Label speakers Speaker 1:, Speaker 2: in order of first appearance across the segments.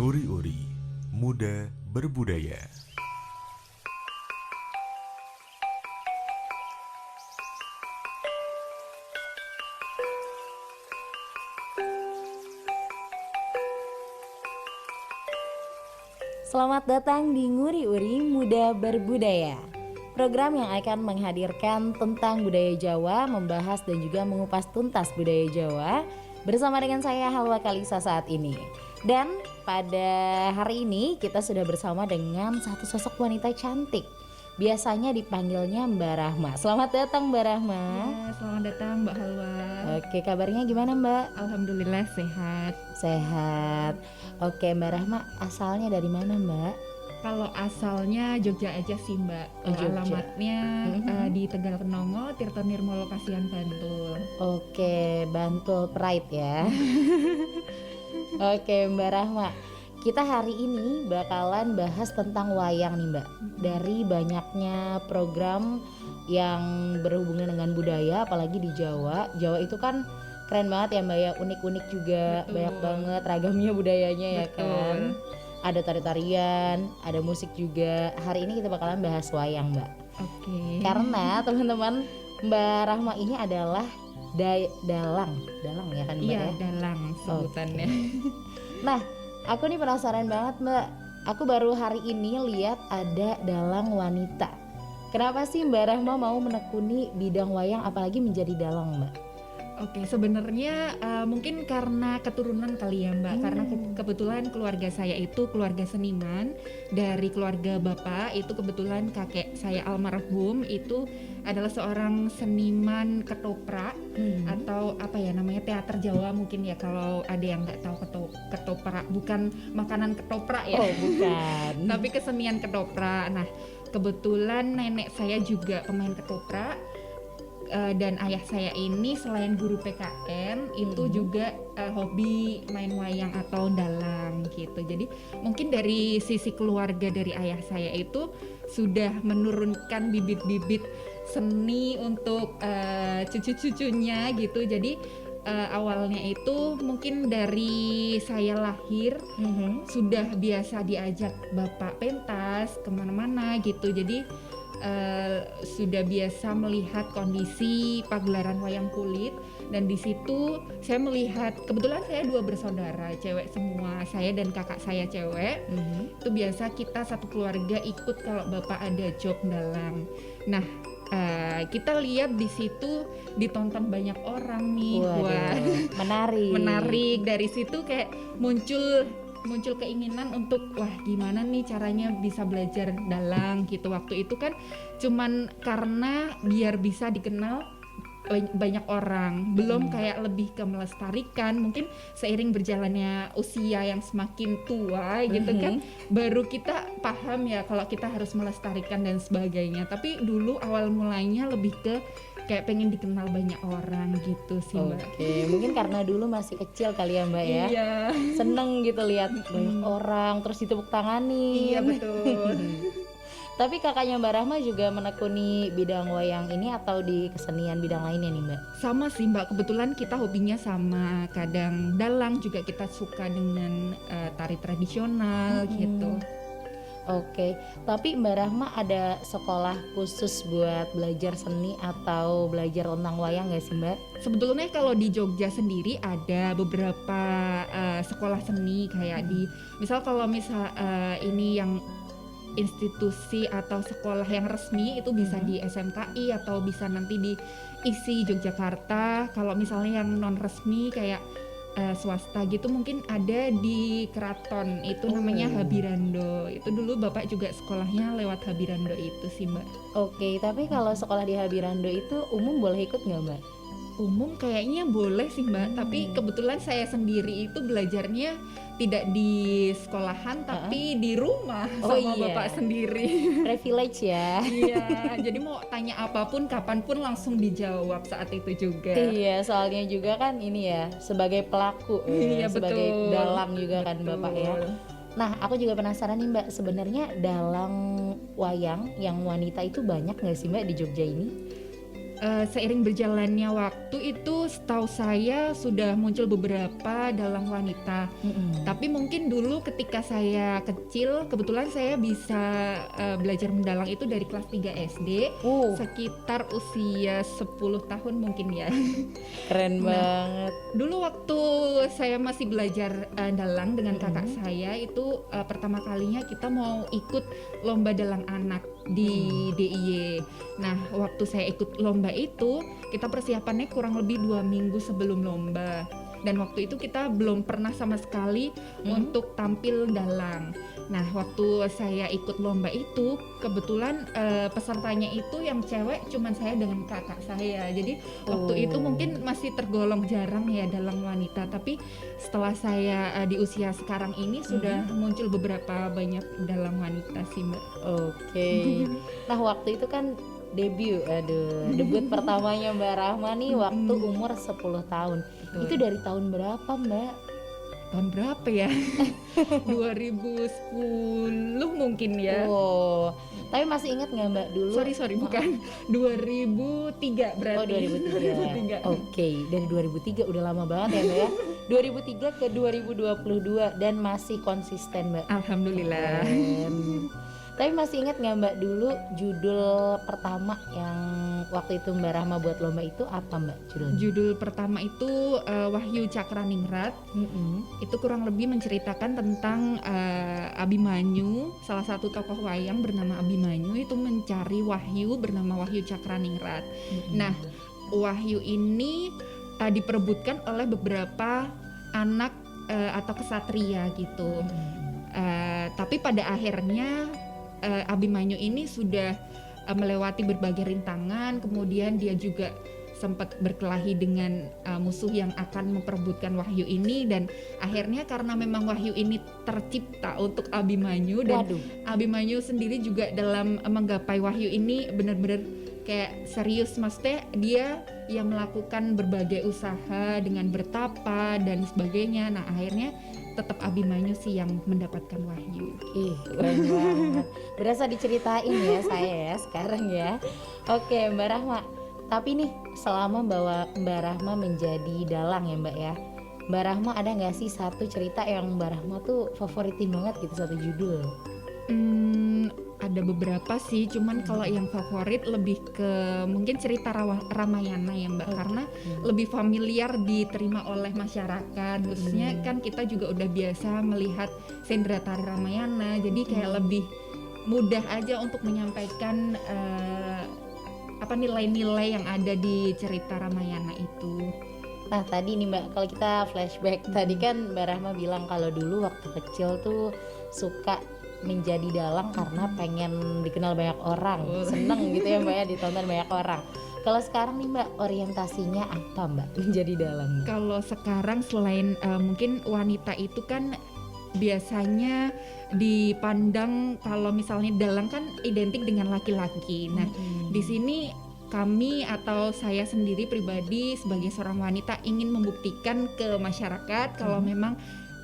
Speaker 1: Nguri-uri, muda berbudaya.
Speaker 2: Selamat datang di Nguri-uri Muda Berbudaya, program yang akan menghadirkan tentang budaya Jawa, membahas dan juga mengupas tuntas budaya Jawa bersama dengan saya Halwa Kalisa saat ini. Dan pada hari ini kita sudah bersama dengan satu sosok wanita cantik. Biasanya dipanggilnya Mbak Rahma. Selamat datang Mbak Rahma.
Speaker 3: Ya, selamat datang Mbak Halwa.
Speaker 2: Oke, kabarnya gimana Mbak?
Speaker 3: Alhamdulillah sehat.
Speaker 2: Sehat. Oke, Mbak Rahma asalnya dari mana Mbak?
Speaker 3: Kalau asalnya Jogja aja sih Mbak.
Speaker 2: Oh, Jogja.
Speaker 3: Alamatnya di Tegal Kenongo, Tirto Nirmolo Kasihan, Bantul.
Speaker 2: Oke, Bantul Pride ya. Oke Mbak Rahma, kita hari ini bakalan bahas tentang wayang nih Mbak. Dari banyaknya program yang berhubungan dengan budaya, apalagi di Jawa. Jawa itu kan keren banget ya Mbak ya, unik-unik juga.
Speaker 3: Betul.
Speaker 2: Banyak banget ragamnya budayanya ya
Speaker 3: Betul.
Speaker 2: kan. Ada tari-tarian, ada musik juga. Hari ini kita bakalan bahas wayang Mbak.
Speaker 3: Oke.
Speaker 2: Karena teman-teman, Mbak Rahma ini adalah dalang ya kan Mbak
Speaker 3: Iya,
Speaker 2: ya?
Speaker 3: dalang sebutannya.
Speaker 2: Nah, aku nih penasaran banget Mbak. Aku baru hari ini lihat ada dalang wanita. Kenapa sih Mbak Rahma mau menekuni bidang wayang apalagi menjadi dalang Mbak?
Speaker 3: Oke, sebenarnya mungkin karena keturunan kali ya Mbak. Karena kebetulan keluarga saya itu keluarga seniman. Dari keluarga bapak itu kebetulan kakek saya almarhum itu adalah seorang seniman ketoprak atau apa ya namanya, teater Jawa mungkin ya, kalau ada yang nggak tahu ketoprak, bukan makanan ketoprak ya.
Speaker 2: Oh bukan.
Speaker 3: Tapi kesenian ketoprak. Nah, kebetulan nenek saya juga pemain ketoprak. Dan ayah saya ini selain guru PKN itu juga hobi main wayang atau dalang gitu. Jadi mungkin dari sisi keluarga dari ayah saya itu sudah menurunkan bibit-bibit seni untuk cucu-cucunya gitu. Jadi awalnya itu mungkin dari saya lahir sudah biasa diajak bapak pentas kemana-mana gitu. Jadi sudah biasa melihat kondisi pagelaran wayang kulit, dan di situ saya melihat, kebetulan saya 2 bersaudara cewek semua, saya dan kakak saya cewek. Itu biasa kita satu keluarga ikut kalau bapak ada job dalang. Nah, kita lihat di situ ditonton banyak orang nih. Wah, menarik. Dari situ kayak muncul keinginan untuk wah gimana nih caranya bisa belajar dalang gitu. Waktu itu kan cuman karena biar bisa dikenal banyak orang, belum kayak lebih ke melestarikan. Mungkin seiring berjalannya usia yang semakin tua gitu kan, baru kita paham ya kalau kita harus melestarikan dan sebagainya. Tapi dulu awal mulainya lebih ke kayak pengen dikenal banyak orang gitu sih Mbak.
Speaker 2: Oke, mungkin karena dulu masih kecil kali ya Mbak ya.
Speaker 3: Iya.
Speaker 2: Seneng gitu lihat banyak orang terus ditepuk tangani.
Speaker 3: Iya betul.
Speaker 2: Tapi kakaknya Mbak Rahma juga menekuni bidang wayang ini atau di kesenian bidang lainnya nih Mbak?
Speaker 3: Sama sih Mbak, kebetulan kita hobinya sama, kadang dalang juga kita suka dengan tari tradisional gitu.
Speaker 2: Oke, tapi Mbak Rahma ada sekolah khusus buat belajar seni atau belajar tentang wayang nggak sih Mbak?
Speaker 3: Sebetulnya kalau di Jogja sendiri ada beberapa sekolah seni kayak misal ini yang institusi atau sekolah yang resmi itu bisa di SMKI atau bisa nanti di ISI Yogyakarta. Kalau misalnya yang non resmi kayak swasta gitu mungkin ada di keraton itu namanya Habirando. Itu dulu bapak juga sekolahnya lewat Habirando itu sih Mbak.
Speaker 2: Oke, tapi kalau sekolah di Habirando itu umum boleh ikut nggak Mbak?
Speaker 3: Umum kayaknya boleh sih Mbak, tapi kebetulan saya sendiri itu belajarnya tidak di sekolahan tapi di rumah sama bapak sendiri.
Speaker 2: Privilege ya.
Speaker 3: Iya, jadi mau tanya apapun kapanpun langsung dijawab saat itu juga.
Speaker 2: Iya, soalnya juga kan ini ya sebagai pelaku
Speaker 3: Iya,
Speaker 2: sebagai
Speaker 3: betul.
Speaker 2: dalang juga kan bapak ya. Nah, aku juga penasaran nih Mbak, sebenarnya dalang wayang yang wanita itu banyak nggak sih Mbak di Jogja ini?
Speaker 3: seiring berjalannya waktu itu setahu saya sudah muncul beberapa dalang wanita. Tapi mungkin dulu ketika saya kecil, kebetulan saya bisa belajar mendalang itu dari kelas 3 SD, sekitar usia 10 tahun mungkin ya.
Speaker 2: Keren banget.
Speaker 3: Dulu waktu saya masih belajar dalang dengan kakak saya itu pertama kalinya kita mau ikut lomba dalang anak di DIY. Nah, waktu saya ikut lomba itu, kita persiapannya kurang lebih 2 minggu sebelum lomba. Dan waktu itu kita belum pernah sama sekali untuk tampil dalang. Nah, waktu saya ikut lomba itu, kebetulan pesertanya itu yang cewek cuman saya dengan kakak saya. Jadi waktu itu mungkin masih tergolong jarang ya dalang wanita. Tapi setelah saya di usia sekarang ini sudah muncul beberapa banyak dalang wanita sih, Mbak.
Speaker 2: Oke. Nah, waktu itu kan debut pertamanya Mbak Rahma nih waktu umur 10 tahun.
Speaker 3: Betul.
Speaker 2: Itu dari tahun berapa, Mbak?
Speaker 3: Tahun berapa ya? 2010 mungkin ya.
Speaker 2: Tapi masih ingat nggak Mbak dulu?
Speaker 3: Sorry bukan. 2003 berarti.
Speaker 2: Oh, 2003. Oke, dari 2003 udah lama banget ya Mbak ya. 2003 ke 2022 dan masih konsisten Mbak.
Speaker 3: Alhamdulillah.
Speaker 2: Tapi masih ingat nggak Mbak dulu judul pertama yang waktu itu Mbak Rahma buat lomba itu apa Mbak judulnya?
Speaker 3: Judul pertama itu Wahyu Cakraningrat. Itu kurang lebih menceritakan tentang Abimanyu, salah satu tokoh wayang bernama Abimanyu itu mencari Wahyu bernama Wahyu Cakraningrat. Nah, Wahyu ini diperebutkan oleh beberapa anak atau kesatria gitu. Tapi pada akhirnya Abimanyu ini sudah melewati berbagai rintangan, kemudian dia juga sempat berkelahi dengan musuh yang akan memperebutkan Wahyu ini, dan akhirnya karena memang Wahyu ini tercipta untuk Abimanyu dan Abimanyu sendiri juga dalam menggapai Wahyu ini benar-benar kayak serius, maksudnya dia yang melakukan berbagai usaha dengan bertapa dan sebagainya. Nah, akhirnya tetap Abimanyu sih yang mendapatkan Wahyu.
Speaker 2: Keren banget. Berasa diceritain ya saya ya sekarang ya. Oke Mbak Rahma, tapi nih selama Mbak Rahma menjadi dalang ya Mbak ya, Mbak Rahma ada nggak sih satu cerita yang Mbak Rahma tuh favoritin banget gitu, satu judul?
Speaker 3: Ada beberapa sih, cuman kalau yang favorit lebih ke mungkin cerita Ramayana ya Mbak, karena lebih familiar diterima oleh masyarakat, khususnya kan kita juga udah biasa melihat sendera tari Ramayana, jadi kayak lebih mudah aja untuk menyampaikan nilai-nilai yang ada di cerita Ramayana itu.
Speaker 2: Nah tadi nih Mbak, kalau kita flashback tadi kan Mbak Rahma bilang kalau dulu waktu kecil tuh suka menjadi dalang karena pengen dikenal banyak orang, seneng gitu ya Mbak ya ditonton banyak orang. Kalau sekarang nih Mbak, orientasinya apa Mbak menjadi dalang?
Speaker 3: Kalau sekarang selain mungkin wanita itu kan biasanya dipandang kalau misalnya dalang kan identik dengan laki-laki. Nah, di sini kami atau saya sendiri pribadi sebagai seorang wanita ingin membuktikan ke masyarakat kalau memang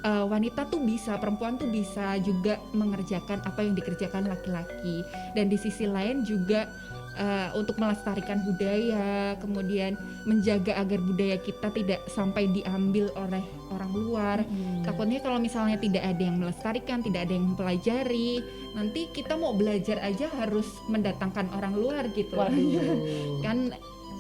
Speaker 3: wanita tuh bisa, perempuan tuh bisa juga mengerjakan apa yang dikerjakan laki-laki. Dan di sisi lain juga untuk melestarikan budaya, kemudian menjaga agar budaya kita tidak sampai diambil oleh orang luar. Takutnya kalau misalnya tidak ada yang melestarikan, tidak ada yang mempelajari, nanti kita mau belajar aja harus mendatangkan orang luar gitu. Kan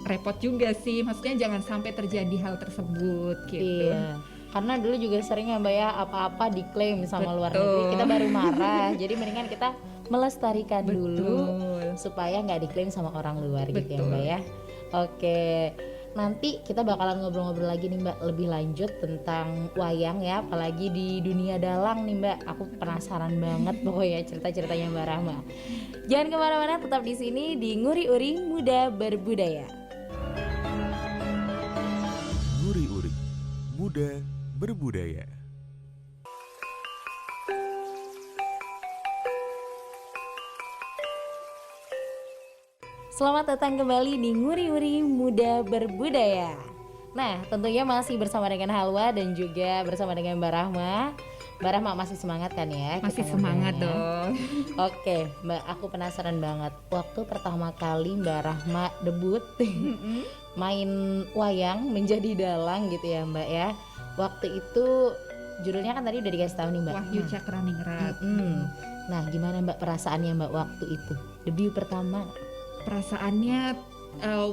Speaker 3: repot juga sih, maksudnya jangan sampai terjadi hal tersebut gitu.
Speaker 2: Iya. Karena dulu juga sering ya Mbak ya, apa-apa diklaim sama luar negeri, kita baru marah. Jadi mendingan kita melestarikan dulu supaya nggak diklaim sama orang luar gitu ya Mbak ya. Oke, nanti kita bakalan ngobrol-ngobrol lagi nih Mbak lebih lanjut tentang wayang ya, apalagi di dunia dalang nih Mbak. Aku penasaran banget pokoknya cerita-ceritanya Mbak Rahma. Jangan kemana-mana, tetap di sini di Nguri-Uri Muda Berbudaya.
Speaker 1: Nguri-Uri Muda Berbudaya.
Speaker 2: Selamat datang kembali di Nguri-Nguri Muda Berbudaya. Nah, tentunya masih bersama dengan Halwa dan juga bersama dengan Mbak Rahma. Mbak Rahma masih semangat kan ya?
Speaker 3: Masih
Speaker 2: kita
Speaker 3: semangat
Speaker 2: ngobrolnya?
Speaker 3: dong.
Speaker 2: Oke, Mbak, aku penasaran banget. Waktu pertama kali Mbak Rahma debut main wayang menjadi dalang gitu ya, Mbak ya. Waktu itu judulnya kan tadi udah dikasih tahu nih, Mbak.
Speaker 3: Wahyu Cakraningrat.
Speaker 2: Nah, gimana Mbak perasaannya Mbak waktu itu? Debut pertama.
Speaker 3: Perasaannya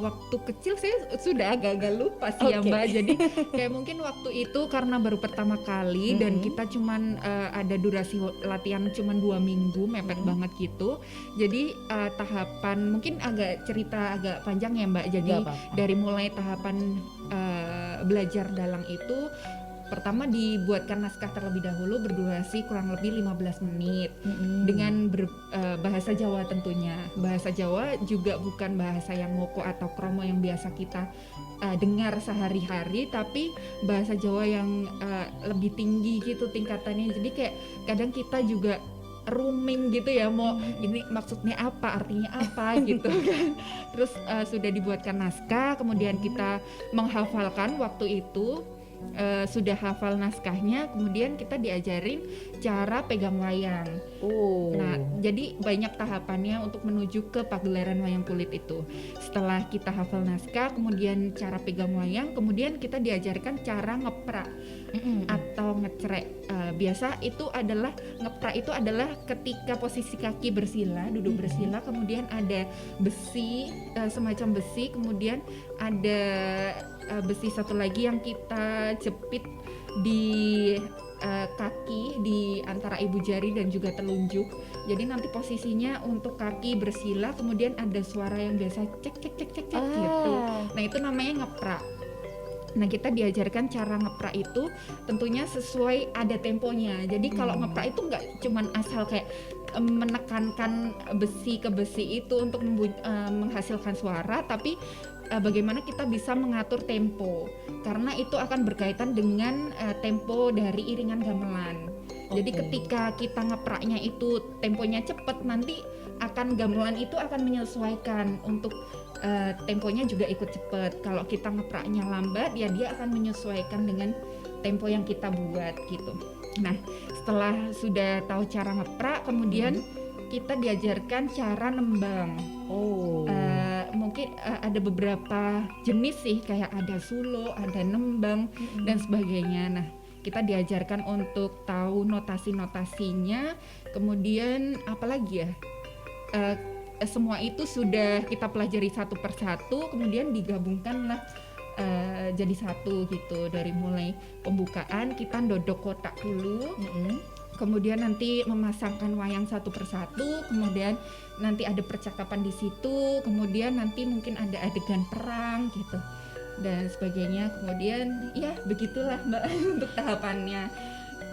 Speaker 3: waktu kecil saya sudah agak-agak lupa sih ya
Speaker 2: Oke.
Speaker 3: Mbak. Jadi kayak mungkin waktu itu karena baru pertama kali dan kita cuman ada durasi latihan cuman 2 minggu, mepet banget gitu. Jadi tahapan mungkin cerita agak panjang ya Mbak. Jadi
Speaker 2: Gak apa-apa.
Speaker 3: dari mulai tahapan belajar dalang itu pertama dibuatkan naskah terlebih dahulu berdurasi kurang lebih 15 menit dengan bahasa Jawa tentunya. Bahasa Jawa juga bukan bahasa yang ngoko atau kromo yang biasa kita dengar sehari-hari, tapi bahasa Jawa yang lebih tinggi gitu tingkatannya. Jadi kayak kadang kita juga rooming gitu ya, mau ini maksudnya apa, artinya apa gitu kan. Terus sudah dibuatkan naskah, kemudian kita menghafalkan waktu itu. Sudah hafal naskahnya, kemudian kita diajarin cara pegang wayang. Nah, jadi banyak tahapannya untuk menuju ke pagelaran wayang kulit itu. Setelah kita hafal naskah, kemudian cara pegang wayang, kemudian kita diajarkan cara ngeprak atau ngecrek. Biasa itu adalah ngeprak itu adalah ketika posisi kaki bersila, duduk bersila, kemudian ada besi, semacam besi, kemudian ada besi satu lagi yang kita jepit di kaki di antara ibu jari dan juga telunjuk. Jadi nanti posisinya untuk kaki bersila, kemudian ada suara yang biasa cek cek cek cek cek gitu. Nah, itu namanya ngeprak. Nah, kita diajarkan cara ngeprak itu tentunya sesuai ada temponya. Jadi kalau ngeprak itu nggak cuman asal kayak menekankan besi ke besi itu untuk menghasilkan suara, tapi bagaimana kita bisa mengatur tempo, karena itu akan berkaitan dengan tempo dari iringan gamelan. Jadi ketika kita ngepraknya itu temponya cepat, nanti akan gamelan itu akan menyesuaikan untuk temponya juga ikut cepat. Kalau kita ngepraknya lambat, ya dia akan menyesuaikan dengan tempo yang kita buat gitu. Nah, setelah sudah tahu cara ngeprak, kemudian kita diajarkan cara nembang. Mungkin ada beberapa jenis sih, kayak ada sulo, ada nembang dan sebagainya. Nah, kita diajarkan untuk tahu notasi-notasinya. Kemudian apalagi ya? Semua itu sudah kita pelajari satu persatu, kemudian digabungkanlah jadi satu gitu. Dari mulai pembukaan kita dodok kotak dulu. Kemudian nanti memasangkan wayang satu persatu, kemudian nanti ada percakapan di situ, kemudian nanti mungkin ada adegan perang gitu dan sebagainya. Kemudian ya begitulah Mbak untuk tahapannya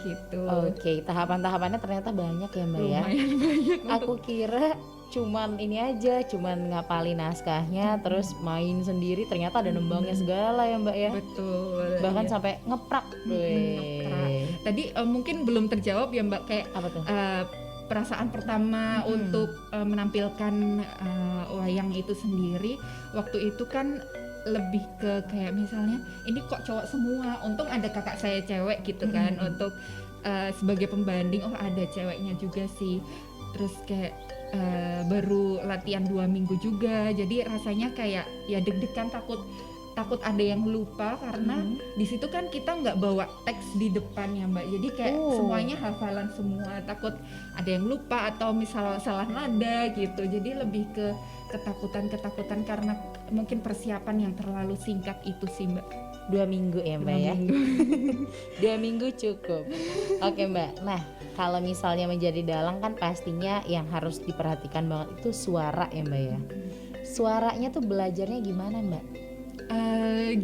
Speaker 3: gitu.
Speaker 2: Oke, tahapan-tahapannya ternyata banyak ya Mbak ya.
Speaker 3: Lumayan banyak.
Speaker 2: Aku kira cuman ini aja, cuman ngapalin naskahnya terus main sendiri, ternyata ada nembangnya segala ya Mbak ya.
Speaker 3: Betul.
Speaker 2: Bahkan
Speaker 3: iya.
Speaker 2: sampai ngeprak.
Speaker 3: Ngeprak. Tadi mungkin belum terjawab ya Mbak, kayak
Speaker 2: Apa tuh?
Speaker 3: perasaan pertama untuk menampilkan wayang itu sendiri. Waktu itu kan lebih ke kayak misalnya ini kok cowok semua, untung ada kakak saya cewek gitu kan, untuk sebagai pembanding, oh ada ceweknya juga sih. Terus kayak baru latihan 2 minggu juga, jadi rasanya kayak ya deg-degan, takut ada yang lupa karena di situ kan kita nggak bawa teks di depan ya Mbak, jadi kayak semuanya hafalan semua, takut ada yang lupa atau misal salah nada gitu. Jadi lebih ke ketakutan karena mungkin persiapan yang terlalu singkat itu sih Mbak.
Speaker 2: 2 minggu ya Mbak
Speaker 3: 2
Speaker 2: ya.
Speaker 3: minggu.
Speaker 2: 2 minggu cukup. Oke Mbak. Nah, kalau misalnya menjadi dalang kan pastinya yang harus diperhatikan banget itu suara ya Mbak ya. Suaranya tuh belajarnya gimana Mbak?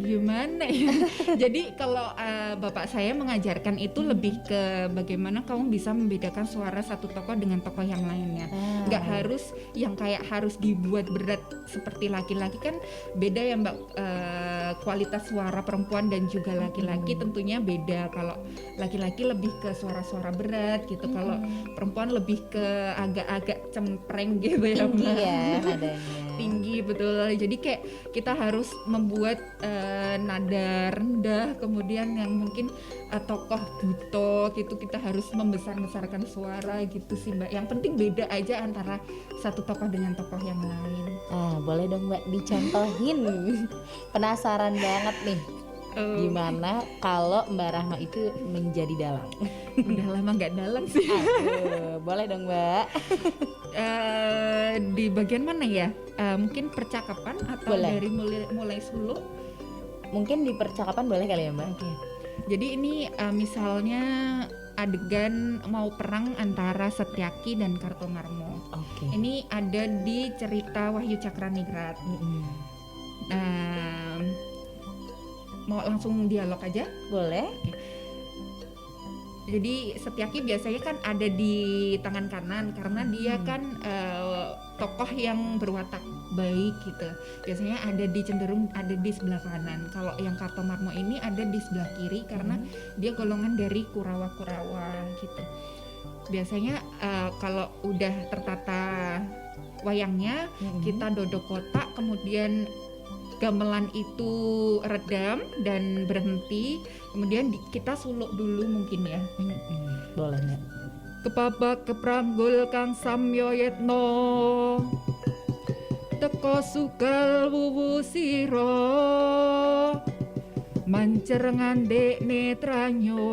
Speaker 3: Gimana ya? Jadi kalau bapak saya mengajarkan itu lebih ke bagaimana kamu bisa membedakan suara satu tokoh dengan tokoh yang lainnya. Nggak harus yang kayak harus dibuat berat seperti laki-laki, kan beda ya Mbak, kualitas suara perempuan dan juga laki-laki tentunya beda. Kalau laki-laki lebih ke suara-suara berat gitu, kalau perempuan lebih ke agak-agak cempreng gitu ya
Speaker 2: Tinggi
Speaker 3: Mbak.
Speaker 2: ya nadanya.
Speaker 3: Tinggi, betul. Jadi kayak kita harus membuat membuat nada rendah, kemudian yang mungkin tokoh buto gitu kita harus membesar-besarkan suara gitu sih Mbak. Yang penting beda aja antara satu tokoh dengan tokoh yang lain.
Speaker 2: Boleh dong Mbak dicontohin. Penasaran banget nih. Gimana kalau Mbak Rahma itu menjadi dalang?
Speaker 3: Udah lama nggak dalang sih.
Speaker 2: Boleh dong Mbak.
Speaker 3: Di bagian mana ya? Mungkin percakapan atau
Speaker 2: Boleh.
Speaker 3: dari mulai suluk?
Speaker 2: Mungkin di percakapan boleh kali ya Mbak?
Speaker 3: Oke. Jadi ini misalnya adegan mau perang antara Setyaki dan Kartomarmo.
Speaker 2: Oke.
Speaker 3: Ini ada di cerita Wahyu Cakraningrat. Mau langsung dialog aja?
Speaker 2: Boleh.
Speaker 3: Jadi Setyaki biasanya kan ada di tangan kanan karena dia kan tokoh yang berwatak baik gitu. Biasanya cenderung ada di sebelah kanan. Kalau yang Kartomarmo ini ada di sebelah kiri karena dia golongan dari Kurawa-Kurawa gitu. Biasanya kalau udah tertata wayangnya, kita dodok kotak, kemudian gamelan itu redam dan berhenti, kemudian kita suluk dulu mungkin ya.
Speaker 2: Boleh Mbak.
Speaker 3: Kepabak kepranggul kang samyoyetno teko sugal wuwu sira mancer ngandek netranyo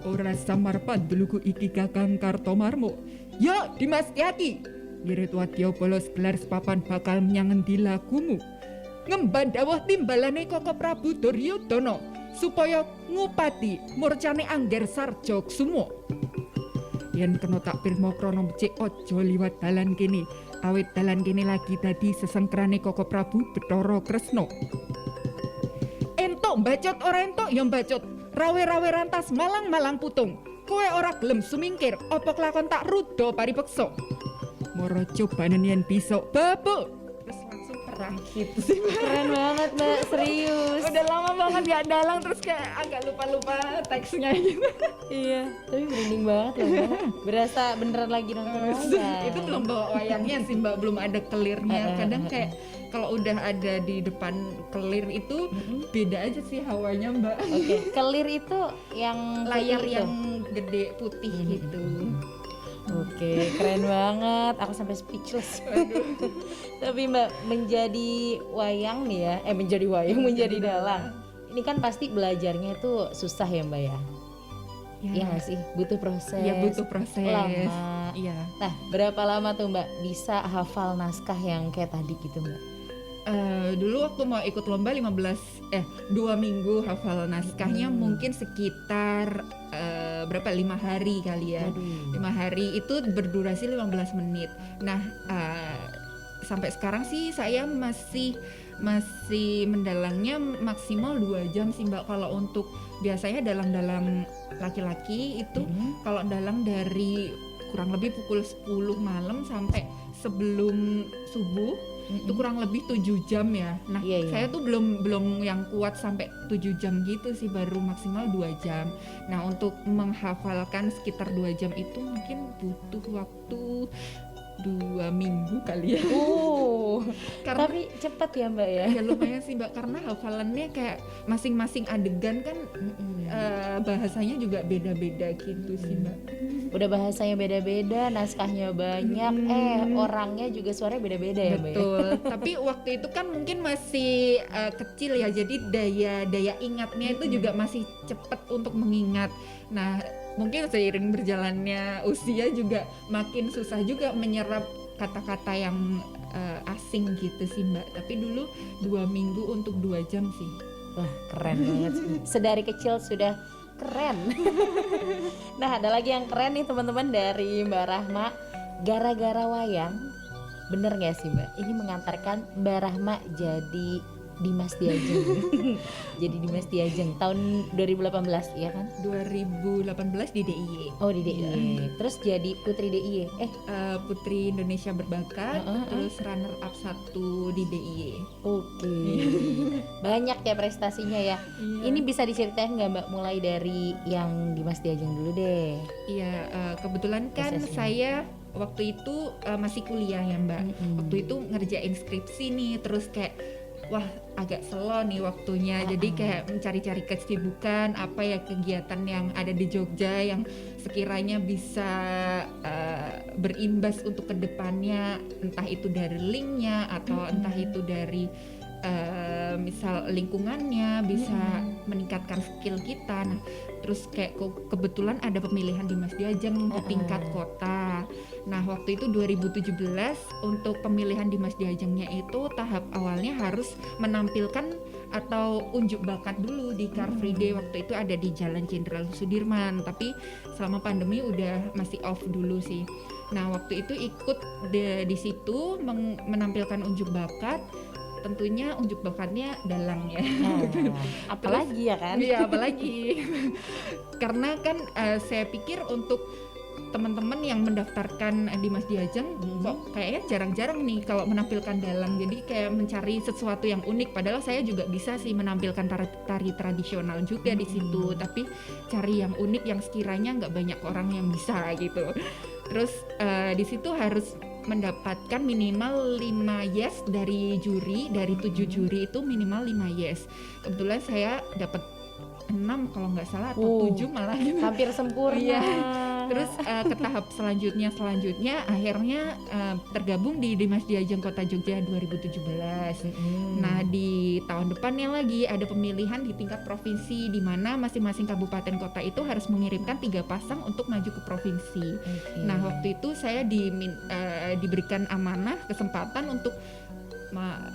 Speaker 3: ora samar paduluku iki Kakang Kartomarmo. Ya Dimas Tyaki, ngirit wadya bolos gelar sepapan bakal menyang ngendi lagumu. Ngemban dawuh timbalane Koko Prabu Duryudana supaya ngupati murcane Angger Sarja Kusuma. Yen kena tak pirma krana becik aja liwat dalan kene, awit dalan kene lagi dadi sesengkrane Koko Prabu Bathara Kresna. Entuk mbacot ora entuk ya mbacot, rawe-rawe rantas malang-malang putung. Kowe ora gelem sumingkir, apa kelakon tak rudo paripeksa. Moro cobanen yen bisa babuk. Terus langsung perang gitu sih.
Speaker 2: Keren banget Mbak, serius.
Speaker 3: Udah lama banget gak dalang terus kayak agak lupa-lupa teksnya gitu.
Speaker 2: Iya, tapi merinding banget loh Mbak. Berasa beneran lagi nonton wayang.
Speaker 3: Itu belum bawa wayangnya sih Mbak, belum ada kelirnya. Kadang kayak kalau udah ada di depan kelir itu beda aja sih hawanya Mbak.
Speaker 2: Oke, kelir itu yang
Speaker 3: Layar
Speaker 2: putih
Speaker 3: yang
Speaker 2: itu?
Speaker 3: gede putih gitu.
Speaker 2: Oke, keren banget. Aku sampai speechless. Tapi Mbak, menjadi wayang nih ya, menjadi dalang. Ini kan pasti belajarnya itu susah ya Mbak ya? Iya nggak sih? Butuh proses.
Speaker 3: Iya butuh proses.
Speaker 2: Lama.
Speaker 3: Iya.
Speaker 2: Nah, berapa lama tuh Mbak bisa hafal naskah yang kayak tadi gitu Mbak?
Speaker 3: Dulu waktu mau ikut lomba 2 minggu hafal naskahnya mungkin sekitar 5 hari kali ya. 5 hari itu berdurasi 15 menit. Nah sampai sekarang sih saya masih mendalangnya maksimal 2 jam sih Mbak. Kalau untuk biasanya dalang-dalang laki-laki itu kalau dalang dari kurang lebih pukul 10 malam sampai sebelum subuh itu kurang lebih 7 jam ya. Nah saya tuh belum yang kuat sampai 7 jam gitu sih, baru maksimal 2 jam. Nah untuk menghafalkan sekitar 2 jam itu mungkin butuh waktu 2 minggu kali ya. Tapi cepet ya Mbak ya? Ya lumayan sih Mbak, karena hafalannya kayak masing-masing adegan kan bahasanya juga beda-beda gitu sih Mbak.
Speaker 2: Udah bahasanya beda-beda, naskahnya banyak, orangnya juga suaranya beda-beda ya Mbak.
Speaker 3: Betul. Tapi waktu itu kan mungkin masih kecil ya, jadi daya ingatnya itu juga masih cepet untuk mengingat. Nah mungkin seiring berjalannya usia juga makin susah juga menyerap kata-kata yang asing gitu sih Mbak. Tapi dulu 2 minggu untuk 2 jam sih.
Speaker 2: Wah keren banget sih. Sedari kecil sudah keren. Nah ada lagi yang keren nih teman-teman dari Mbak Rahma. Gara-gara wayang, bener gak sih Mbak? Ini mengantarkan Mbak Rahma jadi Dimas Diajeng. Jadi Dimas Diajeng tahun 2018 ya kan?
Speaker 3: 2018 di DIY.
Speaker 2: Oh di DIY. Terus jadi Putri DIY.
Speaker 3: Putri Indonesia Berbakat, terus runner up 1 di DIY.
Speaker 2: Oke. Banyak ya prestasinya ya. Ini bisa diceritain nggak Mbak, mulai dari yang Dimas Diajeng dulu deh?
Speaker 3: Iya, kebetulan kan
Speaker 2: prosesnya.
Speaker 3: saya waktu itu masih kuliah ya Mbak. Waktu itu ngerjain skripsi nih, terus kayak wah agak slow nih waktunya. Jadi kayak mencari-cari kesibukan apa ya, kegiatan yang ada di Jogja yang sekiranya bisa berimbas untuk kedepannya, entah itu dari linknya atau entah itu dari misal lingkungannya bisa meningkatkan skill kita. Nah terus kayak kebetulan ada pemilihan di Mas Diajeng di tingkat kota. Nah waktu itu 2017 untuk pemilihan di Mas Diajengnya itu tahap awalnya harus menampilkan atau unjuk bakat dulu di Car Free Day. Waktu itu ada di Jalan Jenderal Sudirman, tapi selama pandemi udah masih off dulu sih. Nah waktu itu ikut di situ menampilkan unjuk bakat. Tentunya unjuk bakatnya dalang ya.
Speaker 2: Apalagi ya kan?
Speaker 3: Iya apalagi. Karena kan saya pikir untuk teman-teman yang mendaftarkan di Mas Diajeng kok kayaknya jarang-jarang nih kalau menampilkan dalang. Jadi kayak mencari sesuatu yang unik. Padahal saya juga bisa sih menampilkan tari tradisional juga di situ. Tapi cari yang unik yang sekiranya nggak banyak orang yang bisa gitu. Terus di situ harus mendapatkan minimal 5 yes dari juri, dari 7 juri itu minimal 5 yes. Kebetulan saya dapat 6 kalau nggak salah atau 7 malah.
Speaker 2: Hampir sempurna.
Speaker 3: Iya. Terus ke tahap selanjutnya akhirnya tergabung di Mas Diajeng Kota Jogja 2017. Nah di tahun depannya lagi ada pemilihan di tingkat provinsi, di mana masing-masing kabupaten kota itu harus mengirimkan 3 pasang untuk maju ke provinsi. Nah waktu itu saya diberikan amanah kesempatan untuk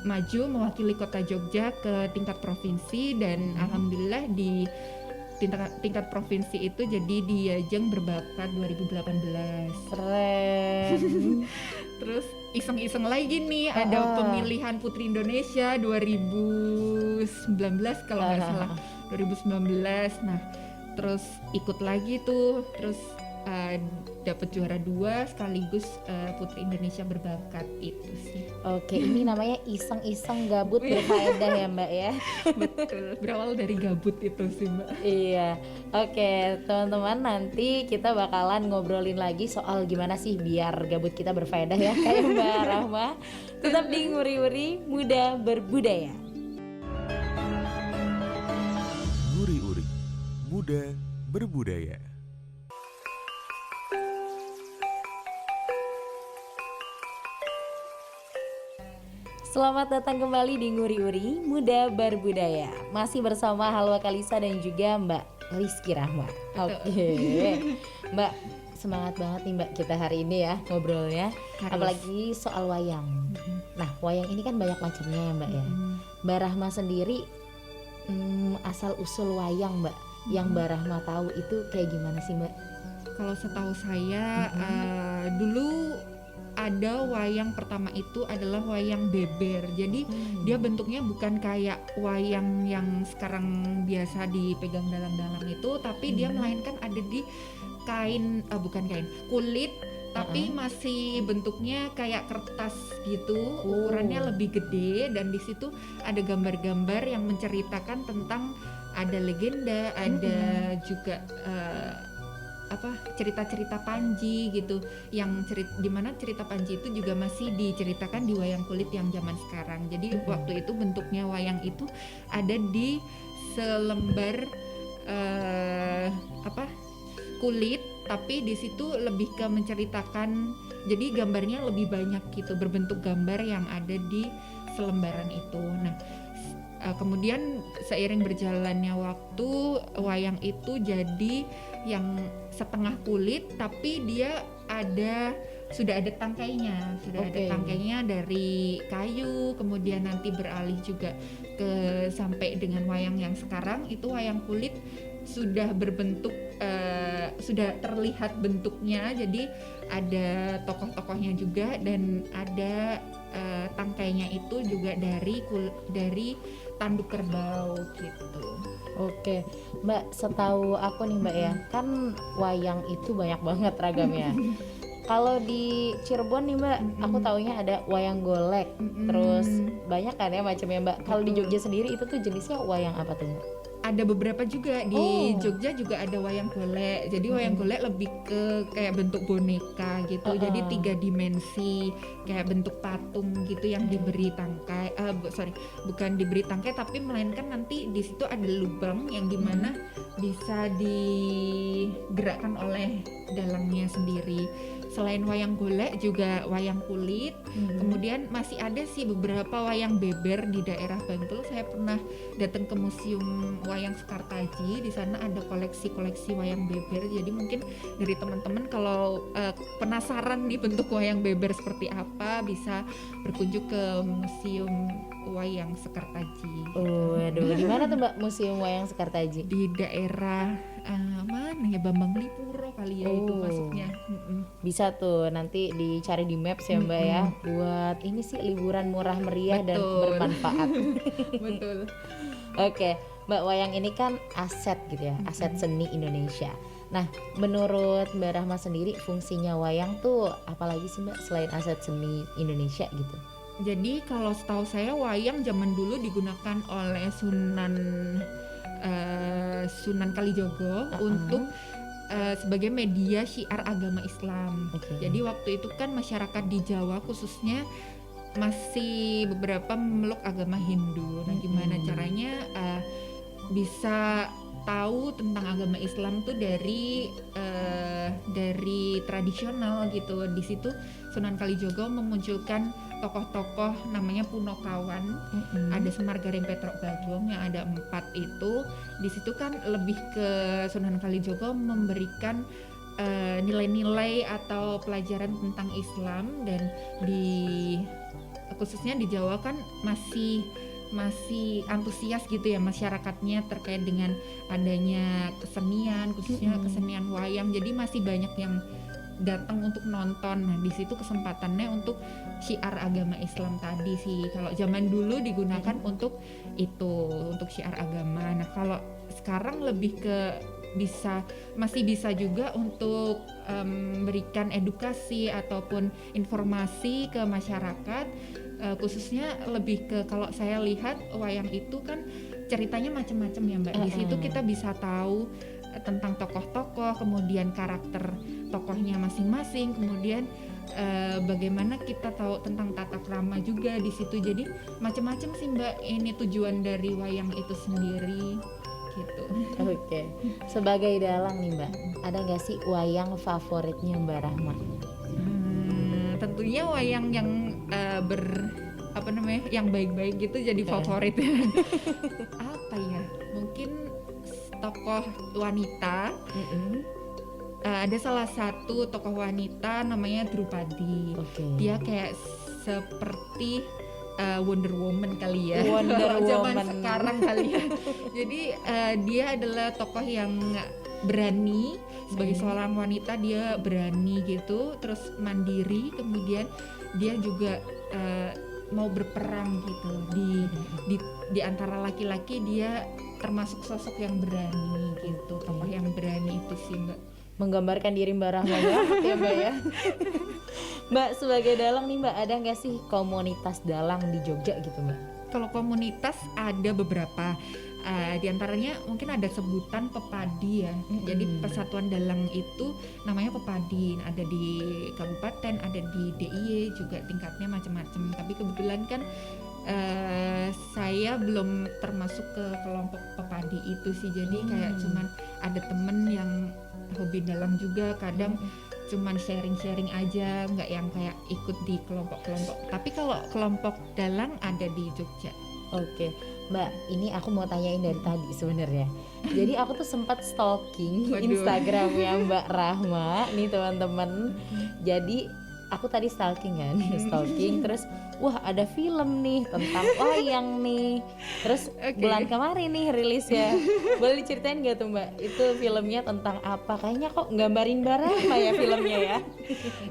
Speaker 3: maju mewakili Kota Jogja ke tingkat provinsi, dan alhamdulillah di tingkat provinsi itu jadi Diajeng Berbakat 2018.
Speaker 2: Keren.
Speaker 3: Terus iseng-iseng lagi nih ada pemilihan Putri Indonesia 2019 kalau nggak salah, 2019. Nah terus ikut lagi tuh, terus dapat juara 2 sekaligus Putri Indonesia Berbakat itu sih.
Speaker 2: Oke, ini namanya iseng-iseng gabut berfaedah ya Mbak ya.
Speaker 3: Betul, berawal dari gabut itu sih Mbak.
Speaker 2: Iya, oke teman-teman, nanti kita bakalan ngobrolin lagi soal gimana sih biar gabut kita berfaedah ya kayak Mbak Rahma. Tetap di Nguri-Uri Muda Berbudaya.
Speaker 1: Nguri-uri Muda Berbudaya.
Speaker 2: Selamat datang kembali di Nguri-Uri Muda Berbudaya. Masih bersama Halwa Kalisa dan juga Mbak Rizky Rahma. Oke. Mbak, semangat banget nih Mbak kita hari ini ya ngobrolnya. Apalagi soal wayang. Nah, wayang ini kan banyak macamnya ya Mbak ya. Mbak Rahma sendiri asal usul wayang Mbak, yang Mbak Rahma tahu itu kayak gimana sih Mbak?
Speaker 3: Kalau setahu saya dulu ada wayang pertama itu adalah wayang beber. Jadi dia bentuknya bukan kayak wayang yang sekarang biasa dipegang dalang-dalang itu, tapi dia melainkan ada di kain, bukan kain, kulit, tapi masih bentuknya kayak kertas gitu, ukurannya lebih gede, dan di situ ada gambar-gambar yang menceritakan tentang ada legenda, ada juga cerita-cerita Panji gitu, yang dimana cerita Panji itu juga masih diceritakan di wayang kulit yang zaman sekarang. Jadi waktu itu bentuknya wayang itu ada di selembar kulit, tapi di situ lebih ke menceritakan, jadi gambarnya lebih banyak gitu, berbentuk gambar yang ada di selembaran itu. Nah kemudian seiring berjalannya waktu, wayang itu jadi yang setengah kulit, tapi dia sudah ada tangkainya, ada tangkainya dari kayu, kemudian nanti beralih juga ke sampai dengan wayang yang sekarang itu wayang kulit sudah berbentuk, sudah terlihat bentuknya, jadi ada tokoh-tokohnya juga, dan ada tangkainya itu juga dari tanduk kerbau gitu.
Speaker 2: Oke, Mbak, setahu aku nih Mbak ya, kan wayang itu banyak banget ragamnya. Kalau di Cirebon nih Mbak, aku taunya ada wayang golek, terus banyak kan ya macamnya Mbak. Kalau di Jogja sendiri itu tuh jenisnya wayang apa tuh Mbak?
Speaker 3: ada beberapa juga di
Speaker 2: Oh.
Speaker 3: Jogja juga ada wayang golek. Jadi wayang golek lebih ke kayak bentuk boneka gitu. Jadi 3 dimensi, kayak bentuk patung gitu yang diberi tangkai. Bukan diberi tangkai tapi melainkan nanti di situ ada lubang yang dimana bisa digerakkan oleh dalangnya sendiri. Selain wayang golek juga wayang kulit. Kemudian masih ada sih beberapa wayang beber di daerah Bantul. Saya pernah datang ke Museum Wayang Sekartaji. Di sana ada koleksi-koleksi wayang beber. Jadi mungkin dari teman-teman kalau penasaran nih bentuk wayang beber seperti apa, bisa berkunjung ke Museum Wayang Sekartaji.
Speaker 2: Waduh, di mana tuh Mbak Museum Wayang Sekartaji?
Speaker 3: Di daerah mana ya, Bambang Lipuro kali ya itu masuknya.
Speaker 2: Bisa tuh nanti dicari di maps ya Mbak ya, buat ini sih liburan murah meriah dan
Speaker 3: Betul.
Speaker 2: bermanfaat.
Speaker 3: Betul.
Speaker 2: Oke, Mbak, wayang ini kan aset gitu ya, aset seni Indonesia. Nah, menurut Mbak Rahma sendiri fungsinya wayang tuh apalagi sih Mbak selain aset seni Indonesia gitu?
Speaker 3: Jadi kalau setahu saya wayang zaman dulu digunakan oleh Sunan Kalijogo untuk sebagai media syiar agama Islam.
Speaker 2: Oke.
Speaker 3: Jadi waktu itu kan masyarakat di Jawa khususnya masih beberapa memeluk agama Hindu. Nah, gimana caranya bisa tahu tentang agama Islam tuh dari tradisional gitu. Di situ Sunan Kalijogo memunculkan tokoh-tokoh namanya Punokawan. Ada Semar Gareng Petruk Bagong yang ada 4 itu. Di situ kan lebih ke Sunan Kalijogo memberikan nilai-nilai atau pelajaran tentang Islam, dan khususnya di Jawa kan masih antusias gitu ya masyarakatnya terkait dengan adanya kesenian, khususnya kesenian wayang. Jadi masih banyak yang datang untuk nonton. Nah, di situ kesempatannya untuk syiar agama Islam tadi sih. Kalau zaman dulu digunakan untuk syiar agama. Nah, kalau sekarang lebih ke masih bisa juga untuk memberikan edukasi ataupun informasi ke masyarakat. Khususnya lebih ke, kalau saya lihat wayang itu kan ceritanya macam-macam ya Mbak. Di situ kita bisa tahu tentang tokoh-tokoh, kemudian karakter tokohnya masing-masing, kemudian bagaimana kita tahu tentang tata krama juga di situ. Jadi macam-macam sih Mbak, ini tujuan dari wayang itu sendiri gitu.
Speaker 2: Oke. Sebagai dalang nih Mbak, ada nggak sih wayang favoritnya Mbak Rahma?
Speaker 3: Tentunya wayang yang yang baik-baik gitu jadi favorit. Apa ya? Mungkin tokoh wanita. Ada salah satu tokoh wanita namanya Drupadi. Dia kayak seperti Wonder Woman kali ya.
Speaker 2: Wonder
Speaker 3: zaman
Speaker 2: Woman
Speaker 3: sekarang kali ya. Jadi dia adalah tokoh yang berani. Sebagai seorang wanita dia berani gitu, terus mandiri, kemudian dia juga mau berperang gitu. Di antara laki-laki dia termasuk sosok yang berani gitu. Tokoh yang berani itu sih Mbak.
Speaker 2: Menggambarkan diri Mbak Rahma banget ya Mbak ya. Mbak, sebagai dalang nih Mbak, ada nggak sih komunitas dalang di Jogja gitu Mbak?
Speaker 3: Kalau komunitas ada beberapa. Di antaranya mungkin ada sebutan Pepadi ya. Jadi Persatuan Dalang itu namanya Pepadi. Ada di kabupaten, ada di DIY juga, tingkatnya macam-macam. Tapi kebetulan kan saya belum termasuk ke kelompok Pepadi itu sih. Jadi kayak cuman ada temen yang hobi dalang juga, kadang cuman sharing-sharing aja, nggak yang kayak ikut di kelompok-kelompok. Tapi kalau kelompok dalang ada di Jogja.
Speaker 2: Oke, Mbak, ini aku mau tanyain dari tadi sebenarnya. Jadi aku tuh sempat stalking Instagramnya Mbak Rahma nih teman-teman. Jadi aku tadi stalking terus wah ada film nih tentang wayang nih. Terus bulan kemarin nih rilis ya. Boleh diceritain gak tuh Mbak, itu filmnya tentang apa? Kayaknya kok nggambarin Mbak Rahma ya filmnya ya.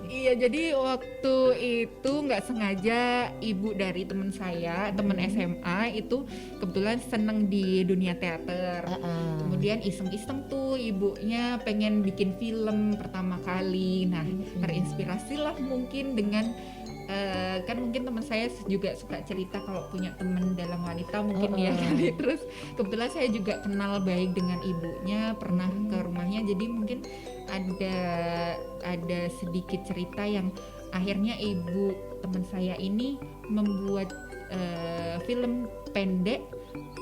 Speaker 3: Iya, jadi waktu itu nggak sengaja ibu dari teman saya, teman SMA itu kebetulan seneng di dunia teater. Kemudian iseng-iseng tuh ibunya pengen bikin film pertama kali. Nah, terinspirasilah mungkin dengan kan mungkin teman saya juga suka cerita kalau punya teman dalam wanita mungkin ya kali. Terus kebetulan saya juga kenal baik dengan ibunya, pernah ke rumahnya, jadi mungkin ada sedikit cerita yang akhirnya ibu teman saya ini membuat film pendek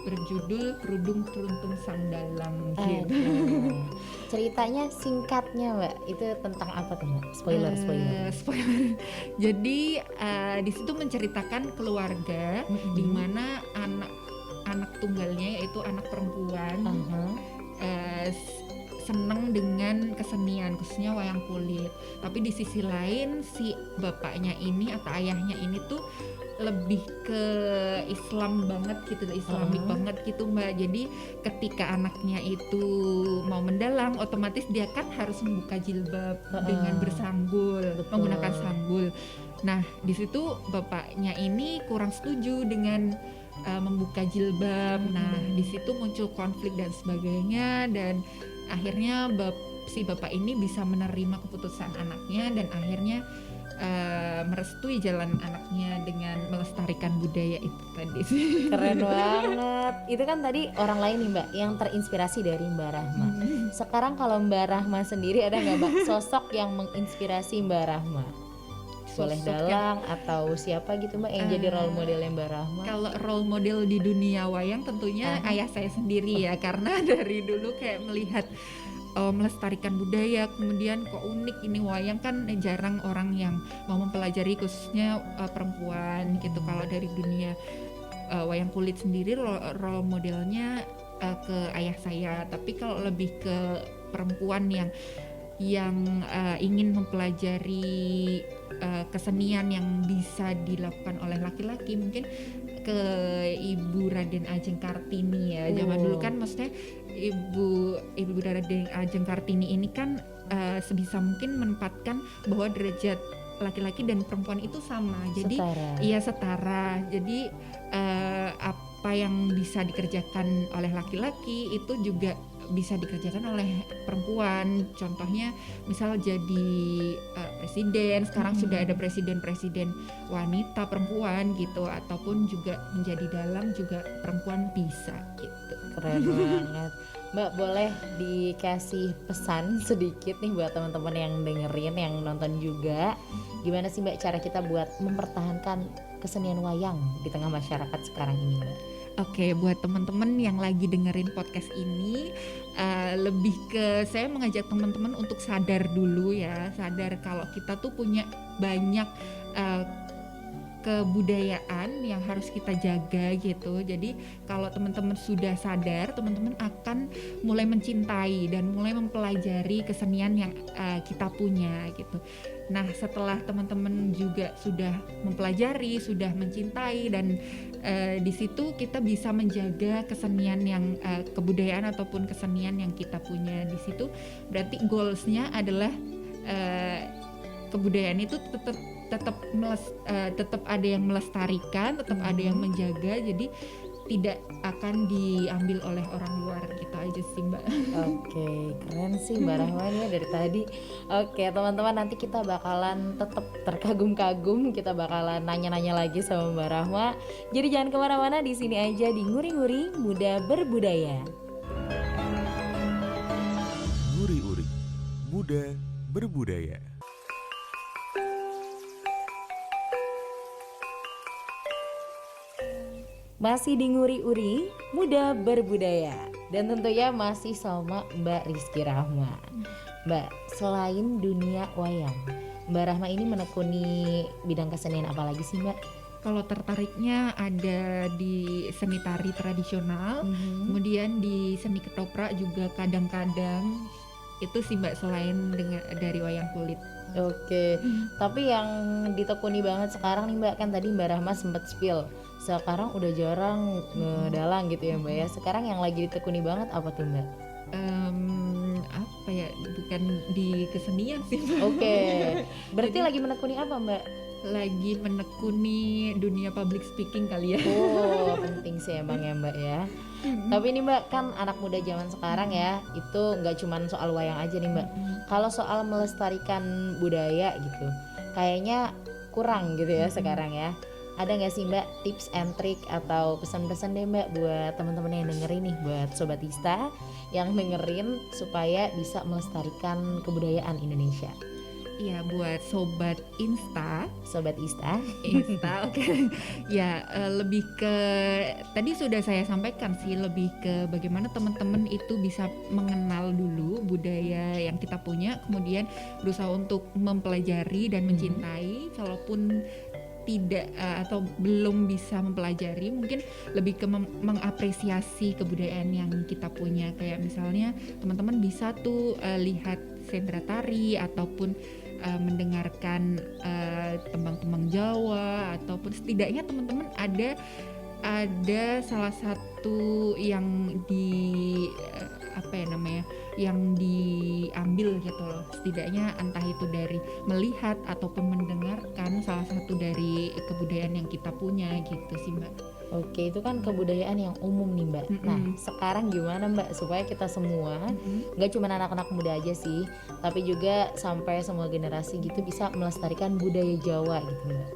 Speaker 3: berjudul Kerudung Teruntung Sang Dalang gitu.
Speaker 2: Ceritanya singkatnya Mbak, itu tentang apa tuh Mbak? Spoiler.
Speaker 3: Jadi di situ menceritakan keluarga di mana anak tunggalnya yaitu anak perempuan seneng dengan kesenian, khususnya wayang kulit. Tapi di sisi lain si bapaknya ini atau ayahnya ini tuh lebih ke Islam banget gitu, Islamik banget gitu Mbak. Jadi ketika anaknya itu mau mendalang, otomatis dia kan harus membuka jilbab dengan bersanggul, menggunakan sanggul. Nah di situ bapaknya ini kurang setuju dengan membuka jilbab. Nah di situ muncul konflik dan sebagainya, dan akhirnya si bapak ini bisa menerima keputusan anaknya dan akhirnya merestui jalan anaknya dengan melestarikan budaya itu tadi sih.
Speaker 2: Keren banget. Itu kan tadi orang lain nih Mbak yang terinspirasi dari Mbak Rahma. Sekarang kalau Mbak Rahma sendiri ada nggak Mbak sosok yang menginspirasi Mbak Rahma? Boleh dalang atau siapa gitu Mbak yang jadi role modelnya Mbak Rahma?
Speaker 3: Kalau role model di dunia wayang tentunya ayah saya sendiri ya, karena dari dulu kayak melihat melestarikan budaya, kemudian kok unik ini wayang kan jarang orang yang mau mempelajari, khususnya perempuan gitu. Kalau dari dunia wayang kulit sendiri role modelnya ke ayah saya, tapi kalau lebih ke perempuan yang ingin mempelajari kesenian yang bisa dilakukan oleh laki-laki, mungkin ke Ibu Raden Ajeng Kartini ya. Zaman dulu kan maksudnya Ibu Raden Ajeng Kartini ini kan sebisa mungkin menempatkan bahwa derajat laki-laki dan perempuan itu sama. Jadi setara. Jadi apa yang bisa dikerjakan oleh laki-laki itu juga bisa dikerjakan oleh perempuan. Contohnya misal jadi presiden, sekarang sudah ada presiden wanita perempuan gitu, ataupun juga menjadi dalang juga perempuan bisa gitu.
Speaker 2: Keren banget Mbak. Boleh dikasih pesan sedikit nih buat teman-teman yang dengerin, yang nonton juga, gimana sih Mbak cara kita buat mempertahankan kesenian wayang di tengah masyarakat sekarang ini Mbak?
Speaker 3: Oke, buat teman-teman yang lagi dengerin podcast ini, lebih ke saya mengajak teman-teman untuk sadar dulu ya, sadar kalau kita tuh punya banyak kebudayaan yang harus kita jaga gitu. Jadi kalau teman-teman sudah sadar, teman-teman akan mulai mencintai dan mulai mempelajari kesenian yang kita punya gitu. Nah setelah teman-teman juga sudah mempelajari, sudah mencintai, dan di situ kita bisa menjaga kesenian yang kebudayaan ataupun kesenian yang kita punya di situ. Berarti goalsnya adalah kebudayaan itu tetap ada yang melestarikan, tetap ada yang menjaga, jadi tidak akan diambil oleh orang luar gitu aja sih Mbak.
Speaker 2: Oke, keren sih Mbak Rahma ya dari tadi. Oke teman-teman, nanti kita bakalan tetap terkagum-kagum, kita bakalan nanya-nanya lagi sama Mbak Rahma. Jadi jangan kemana-mana, di sini aja di Nguri-Nguri Muda Berbudaya.
Speaker 1: Nguri-Uri Muda Berbudaya.
Speaker 2: Masih di Nguri-Uri Muda Berbudaya, dan tentunya masih sama Mbak Rizky Rahma. Mbak, selain dunia wayang, Mbak Rahma ini menekuni bidang kesenian apa lagi sih Mbak?
Speaker 3: Kalau tertariknya ada di seni tari tradisional, kemudian di seni ketoprak juga kadang-kadang, itu sih Mbak, selain dari wayang kulit.
Speaker 2: Oke, tapi yang ditekuni banget sekarang nih Mbak, kan tadi Mbak Rahma sempat spill, sekarang udah jarang ngedalang gitu ya Mbak ya. Sekarang yang lagi ditekuni banget apa tuh Mbak?
Speaker 3: Apa ya, bukan di kesenian sih Mbak.
Speaker 2: Oke, berarti lagi menekuni apa Mbak?
Speaker 3: Lagi menekuni dunia public speaking kali ya.
Speaker 2: Oh, penting sih emang ya Mbak ya. Tapi ini Mbak, kan anak muda zaman sekarang ya, itu nggak cuma soal wayang aja nih Mbak. Kalau soal melestarikan budaya gitu, kayaknya kurang gitu ya sekarang ya. Ada nggak sih Mbak tips and trick atau pesan-pesan deh Mbak buat teman-teman yang dengerin nih, buat Sobat Ista yang dengerin supaya bisa melestarikan kebudayaan Indonesia?
Speaker 3: Iya, buat sobat
Speaker 2: Sobat Ista.
Speaker 3: Oke. Ya, lebih ke tadi sudah saya sampaikan sih, lebih ke bagaimana teman-teman itu bisa mengenal dulu budaya yang kita punya, kemudian berusaha untuk mempelajari dan mencintai. Kalaupun tidak atau belum bisa mempelajari, mungkin lebih ke mengapresiasi kebudayaan yang kita punya. Kayak misalnya teman-teman bisa tuh lihat sendera tari ataupun mendengarkan tembang-tembang Jawa, ataupun setidaknya teman-teman ada salah satu yang yang diambil gitu loh, setidaknya entah itu dari melihat ataupun mendengarkan salah satu dari kebudayaan yang kita punya gitu sih Mbak.
Speaker 2: Oke, itu kan kebudayaan yang umum nih Mbak. Nah, sekarang gimana Mbak supaya kita semua, nggak cuma anak-anak muda aja sih, tapi juga sampai semua generasi gitu bisa melestarikan budaya Jawa gitu Mbak?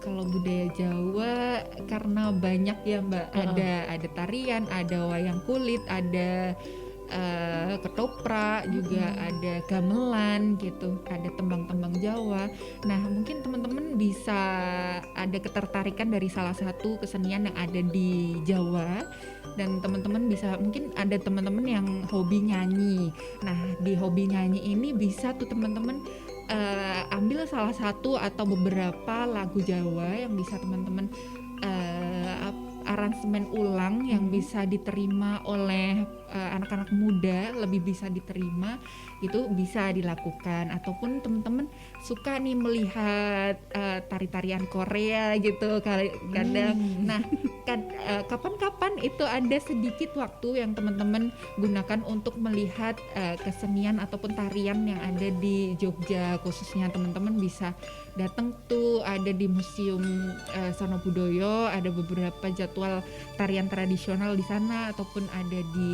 Speaker 3: Kalau budaya Jawa karena banyak ya Mbak, ada tarian, ada wayang kulit, ada ketoprak, juga ada gamelan gitu, ada tembang-tembang Jawa. Nah, mungkin teman-teman bisa ada ketertarikan dari salah satu kesenian yang ada di Jawa, dan teman-teman bisa, mungkin ada teman-teman yang hobi nyanyi. Nah, di hobi nyanyi ini bisa tuh teman-teman ambil salah satu atau beberapa lagu Jawa yang bisa teman-teman aransemen ulang yang bisa diterima oleh anak-anak muda, lebih bisa diterima, itu bisa dilakukan. Ataupun teman-teman suka nih melihat tari-tarian Korea gitu kadang. Nah, kapan-kapan itu ada sedikit waktu yang teman-teman gunakan untuk melihat kesenian ataupun tarian yang ada di Jogja. Khususnya teman-teman bisa datang tuh, ada di Museum Sono Budoyo, ada beberapa jadwal tarian tradisional di sana, ataupun ada di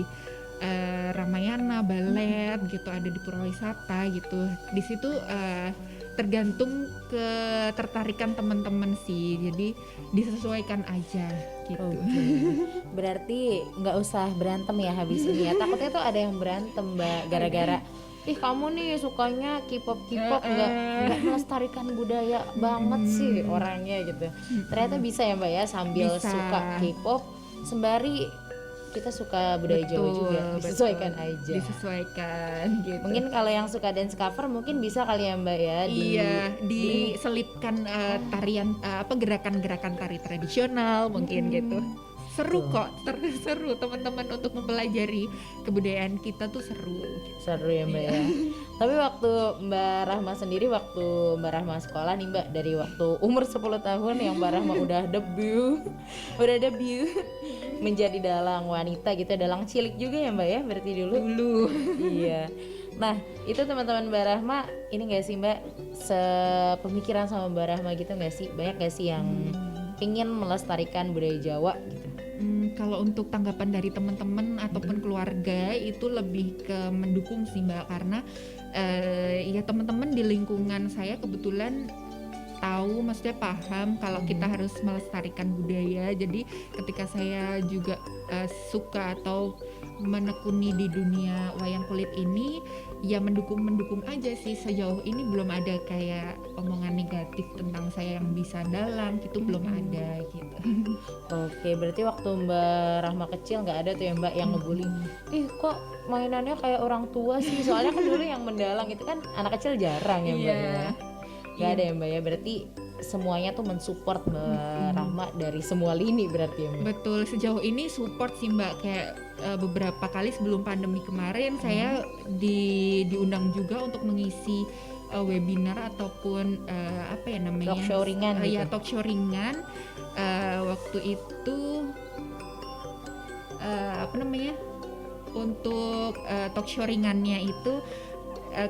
Speaker 3: Ramayana, Balet gitu, ada di Purwowisata gitu. Di situ tergantung ketertarikan teman-teman sih, jadi disesuaikan aja gitu.
Speaker 2: Berarti nggak usah berantem ya habis ini ya. Takutnya tuh ada yang berantem Mbak gara-gara ih kamu nih sukanya K-pop nggak melestarikan budaya banget sih orangnya gitu. Ternyata bisa ya Mbak ya, sambil suka K-pop sembari kita suka budaya Jawa juga, disesuaikan aja.
Speaker 3: Disesuaikan gitu.
Speaker 2: Mungkin kalau yang suka dance cover mungkin bisa kali ya Mbak ya,
Speaker 3: diselipkan tarian gerakan-gerakan tari tradisional mungkin gitu. Seru kok, seru teman-teman untuk mempelajari kebudayaan kita tuh seru
Speaker 2: ya Mbak ya. Tapi waktu Mbak Rahma sendiri, waktu Mbak Rahma sekolah nih Mbak, dari waktu umur 10 tahun yang Mbak Rahma udah debut menjadi dalang wanita gitu, dalang cilik juga ya Mbak ya berarti dulu. Iya. Nah, itu teman-teman Mbak Rahma ini nggak sih Mbak sepemikiran sama Mbak Rahma gitu nggak sih? Banyak nggak sih yang pingin melestarikan budaya Jawa gitu?
Speaker 3: Kalau untuk tanggapan dari teman-teman ataupun keluarga itu lebih ke mendukung sih Mbak, karena ya teman-teman di lingkungan saya kebetulan tahu, maksudnya paham kalau kita harus melestarikan budaya. Jadi ketika saya juga suka atau menekuni di dunia wayang kulit ini, ya mendukung aja sih. Sejauh ini belum ada kayak omongan negatif tentang saya yang bisa dalang gitu, belum ada gitu.
Speaker 2: Oke, berarti waktu Mbak Rahma kecil nggak ada tuh ya Mbak yang ngebully, ih kok mainannya kayak orang tua sih, soalnya kan dulu yang mendalang itu kan anak kecil jarang ya Mbak ya. Nggak ada ya Mbak ya, berarti semuanya tuh mensupport Mbak Rahma dari semua lini berarti ya Mbak?
Speaker 3: Betul, sejauh ini support sih Mbak. Kayak beberapa kali sebelum pandemi kemarin saya diundang juga untuk mengisi webinar ataupun
Speaker 2: talk show ringan gitu.
Speaker 3: Ya, talk show ringan. Waktu itu untuk talk show ringannya itu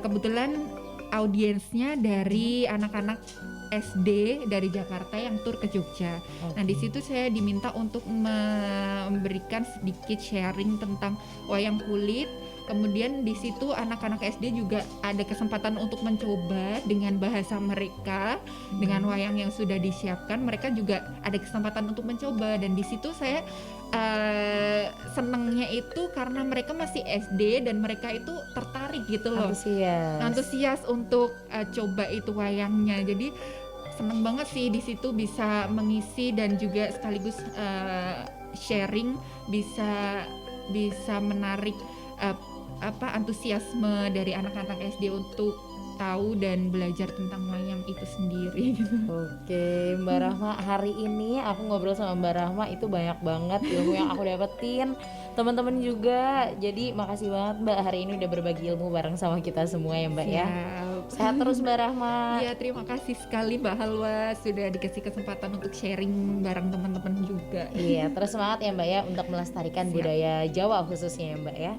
Speaker 3: kebetulan audiensnya dari anak-anak SD dari Jakarta yang tur ke Jogja. Nah, di situ saya diminta untuk memberikan sedikit sharing tentang wayang kulit, Kemudian di situ anak-anak SD juga ada kesempatan untuk mencoba dengan bahasa mereka, dengan wayang yang sudah disiapkan, mereka juga ada kesempatan untuk mencoba. Dan di situ saya senengnya itu karena mereka masih SD dan mereka itu tertarik gitu loh, antusias untuk coba itu wayangnya. Jadi seneng banget sih di situ bisa mengisi dan juga sekaligus sharing, bisa menarik antusiasme dari anak-anak SD untuk tahu dan belajar tentang wayang itu sendiri gitu.
Speaker 2: Oke, Mbak Rahma, hari ini aku ngobrol sama Mbak Rahma itu banyak banget ilmu yang aku dapetin, teman-teman juga. Jadi makasih banget Mbak hari ini udah berbagi ilmu bareng sama kita semua ya Mbak ya. Sehat terus Mbak Rahma.
Speaker 3: Iya, terima kasih sekali Mbak Halwa sudah dikasih kesempatan untuk sharing bareng teman-teman juga.
Speaker 2: Iya, terus semangat ya Mbak ya untuk melestarikan budaya Jawa khususnya ya Mbak ya.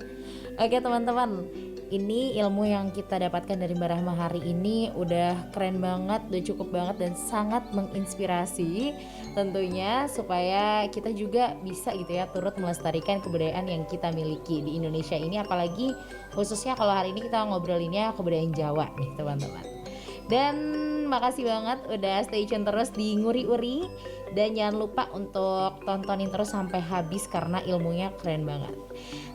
Speaker 2: Oke teman-teman, ini ilmu yang kita dapatkan dari Mbak Rahma hari ini udah keren banget, udah cukup banget dan sangat menginspirasi tentunya, supaya kita juga bisa gitu ya turut melestarikan kebudayaan yang kita miliki di Indonesia ini, apalagi khususnya kalau hari ini kita ngobrolinnya kebudayaan Jawa nih teman-teman. Dan makasih banget udah stay tune terus di Nguri Uri, dan jangan lupa untuk tontonin terus sampai habis karena ilmunya keren banget.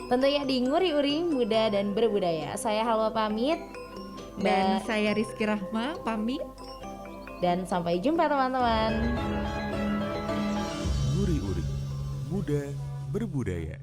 Speaker 2: Tentunya di Nguri Uri Muda dan Berbudaya. Saya Halwa pamit.
Speaker 3: Dan saya Rizky Rahma pamit.
Speaker 2: Dan sampai jumpa teman-teman.
Speaker 1: Nguri Uri Muda Berbudaya.